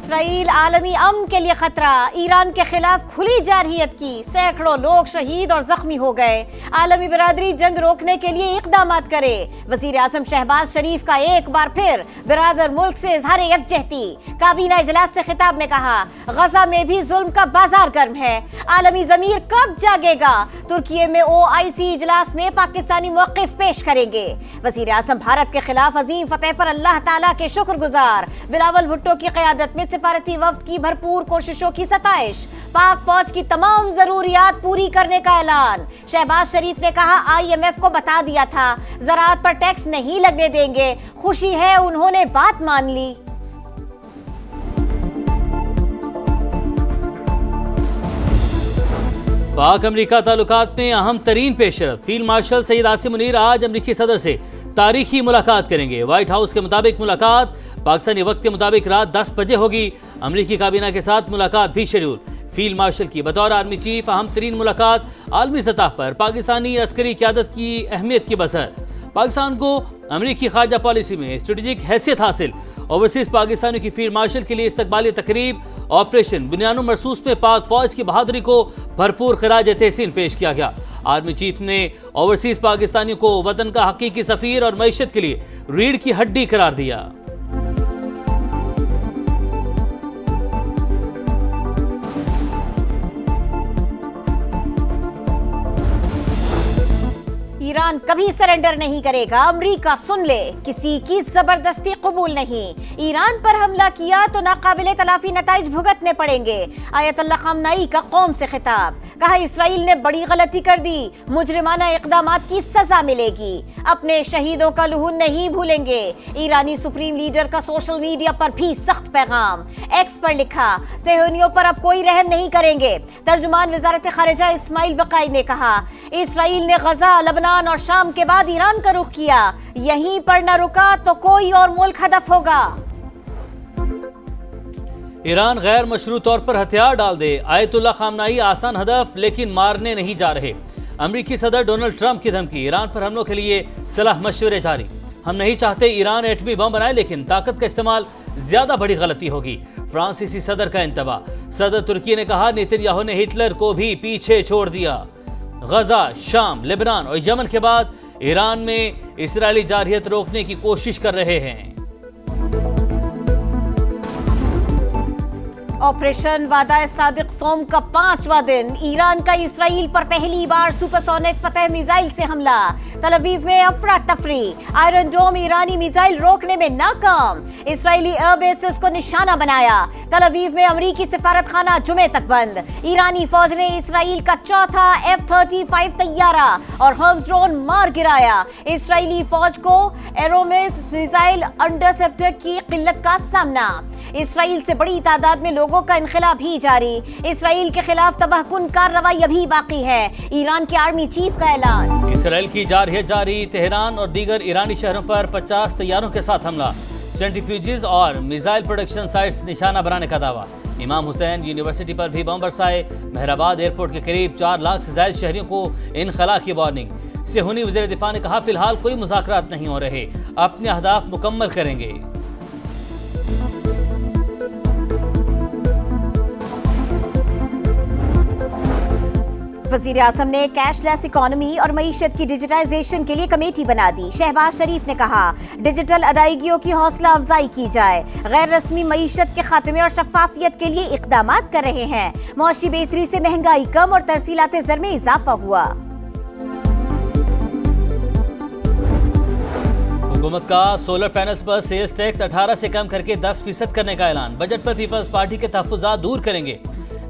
اسرائیل عالمی امن کے لیے خطرہ، ایران کے خلاف کھلی جارحیت کی، سینکڑوں لوگ شہید اور زخمی ہو گئے، عالمی برادری جنگ روکنے کے لیے اقدامات کرے۔ وزیر اعظم شہباز شریف کا ایک بار پھر برادر ملک سے اظہار یکجہتی، کابینہ اجلاس سے خطاب میں کہا غزہ میں بھی ظلم کا بازار گرم ہے، عالمی ضمیر کب جاگے گا؟ ترکی میں OIC اجلاس میں پاکستانی موقف پیش کریں گے۔ وزیر اعظم بھارت کے خلاف عظیم فتح پر اللہ تعالیٰ کے شکر گزار، بلاول بھٹو کی قیادت میں سفارتی وفد کی بھرپور کوششوں کی ستائش، پاک فوج کی تمام ضروریات پوری کرنے کا اعلان۔ شہباز شریف نے کہا IMF کو بتا دیا تھا زراعت پر ٹیکس نہیں لگنے دیں گے، خوشی ہے انہوں نے بات مان لی۔ پاک امریکہ تعلقات میں اہم ترین پیش رفت، فیلڈ مارشل سید عاصم منیر آج امریکی صدر سے تاریخی ملاقات کریں گے۔ وائٹ ہاؤس کے مطابق ملاقات پاکستانی وقت کے مطابق رات 10 بجے ہوگی۔ امریکی کابینہ کے ساتھ ملاقات بھی شیڈول۔ فیلڈ مارشل کی بطور آرمی چیف اہم ترین ملاقات عالمی سطح پر پاکستانی عسکری قیادت کی اہمیت کی بسر، پاکستان کو امریکی خارجہ پالیسی میں اسٹریٹجک حیثیت حاصل، اوورسیز پاکستانیوں کی فیلڈ مارشل کے لیے استقبالی تقریب، آپریشن بنیانو مرصوص میں پاک فوج کی بہادری کو بھرپور خراج تحسین پیش کیا گیا۔ آرمی چیف نے اوورسیز پاکستانیوں کو وطن کا حقیقی سفیر اور معیشت کے لیے ریڑھ کی ہڈی قرار دیا۔ ایران کبھی سرنڈر نہیں کرے گا، امریکہ سن لے، کسی کی زبردستی قبول نہیں۔ ایران پر حملہ کیا تو ناقابل تلافی نتائج بھگتنے پڑیں گے۔ آیت اللہ خامنائی کا قوم سے خطاب، کہا اسرائیل نے بڑی غلطی کر دی، مجرمانہ اقدامات کی سزا ملے گی، اپنے شہیدوں کا لہو نہیں بھولیں گے۔ ایرانی سپریم لیڈر کا سوشل میڈیا پر بھی سخت پیغام، ایکس پر لکھا صہیونیوں پر اب کوئی رحم نہیں کریں گے۔ ترجمان وزارت خارجہ اسماعیل بقائی نے کہا اسرائیل نے غزہ، لبنان اور شام کے بعد ایران کا رخ کیا، یہیں پر نہ رکا تو کوئی اور ملک ہدف ہوگا۔ ایران غیر مشروع طور پر ہتھیار ڈال دے، آیت اللہ خامنائی آسان ہدف لیکن مارنے نہیں جا رہے۔ امریکی صدر ڈونلڈ ٹرمپ کی دھمکی، ایران پر حملوں کے لیے صلاح مشورے جاری۔ ہم نہیں چاہتے ایران ایٹمی بم بنائے لیکن طاقت کا استعمال زیادہ بڑی غلطی ہوگی۔ فرانسیسی صدر کا انتباہ، صدر ترکی نے کہا نیتن یاہو نے ہٹلر کو بھی پیچھے چھوڑ دیا۔ غزہ، شام، لبنان اور یمن کے بعد ایران میں اسرائیلی جارحیت روکنے کی کوشش کر رہے ہیں۔ آپریشن وعدہ صادق سوم کا 5واں دن، ایران کا اسرائیل پر پہلی بار سپرسونک فتح میزائل سے حملہ، تل ابیب میں افراتفری، آئرن ڈوم ایرانی میزائل روکنے میں ناکام، اسرائیلی ایئر بیسز کو نشانہ بنایا، تل ابیب میں امریکی سفارت خانہ جمعے تک بند، ایرانی فوج نے اسرائیل کا چوتھا F-35 طیارہ اور ہرمز ڈرون مار گرایا، اسرائیلی فوج کو ایرومیز میزائل انٹرسیپٹر کی قلت کا سامنا، اسرائیل سے بڑی تعداد میں لوگوں کا انخلا بھی جاری، اسرائیل کے خلاف تباہ کن کارروائی ابھی باقی ہے، ایران کے آرمی چیف کا اعلان۔ اسرائیل کی جارحیت جاری، تہران اور دیگر ایرانی شہروں پر 50 طیاروں کے ساتھ حملہ، سینٹریفیوجز اور میزائل پروڈکشن سائٹس نشانہ بنانے کا دعویٰ، امام حسین یونیورسٹی پر بھی بم برسائے، مہرآباد ایئرپورٹ کے قریب 4 لاکھ سے زائد شہریوں کو انخلا کی وارننگ، صہیونی وزیر دفاع نے کہا فی الحال کوئی مذاکرات نہیں ہو رہے، اپنے اہداف مکمل کریں گے۔ وزیر اعظم نے کیش لیس اکانومی اور معیشت کی ڈیجیٹائزیشن کے لیے کمیٹی بنا دی، شہباز شریف نے کہا ڈیجیٹل ادائیگیوں کی حوصلہ افزائی کی جائے، غیر رسمی معیشت کے خاتمے اور شفافیت کے لیے اقدامات کر رہے ہیں، معاشی بہتری سے مہنگائی کم اور ترسیلات زر میں اضافہ ہوا۔ حکومت کا سولر پینلز پر سیلز ٹیکس 18 سے کم کر کے 10% کرنے کا اعلان، بجٹ پر پیپلز پارٹی کے تحفظات دور کریں گے۔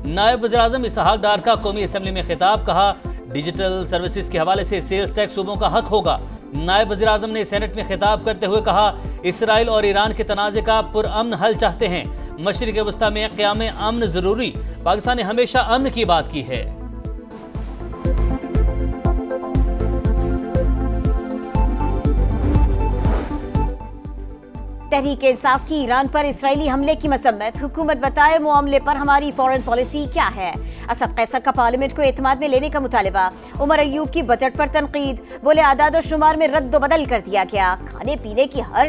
نائب وزیراعظم اسحاق ڈار کا قومی اسمبلی میں خطاب، کہا ڈیجیٹل سروسز کے حوالے سے سیلز ٹیکس صوبوں کا حق ہوگا۔ نائب وزیراعظم نے سینٹ میں خطاب کرتے ہوئے کہا اسرائیل اور ایران کے تنازع کا پرامن حل چاہتے ہیں، مشرق وسطی میں قیام امن ضروری، پاکستان نے ہمیشہ امن کی بات کی ہے۔ تحریک انصاف کی ایران پر اسرائیلی حملے کی مذمت، حکومت بتائے معاملے پر ہماری فورن پالیسی کیا ہے۔ اسد قیصر کا پارلیمنٹ کو اعتماد میں لینے کا مطالبہ، عمر ایوب کی بجٹ پر تنقید، بولے اعداد و شمار میں رد و بدل کر دیا گیا، کھانے پینے کی ہر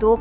2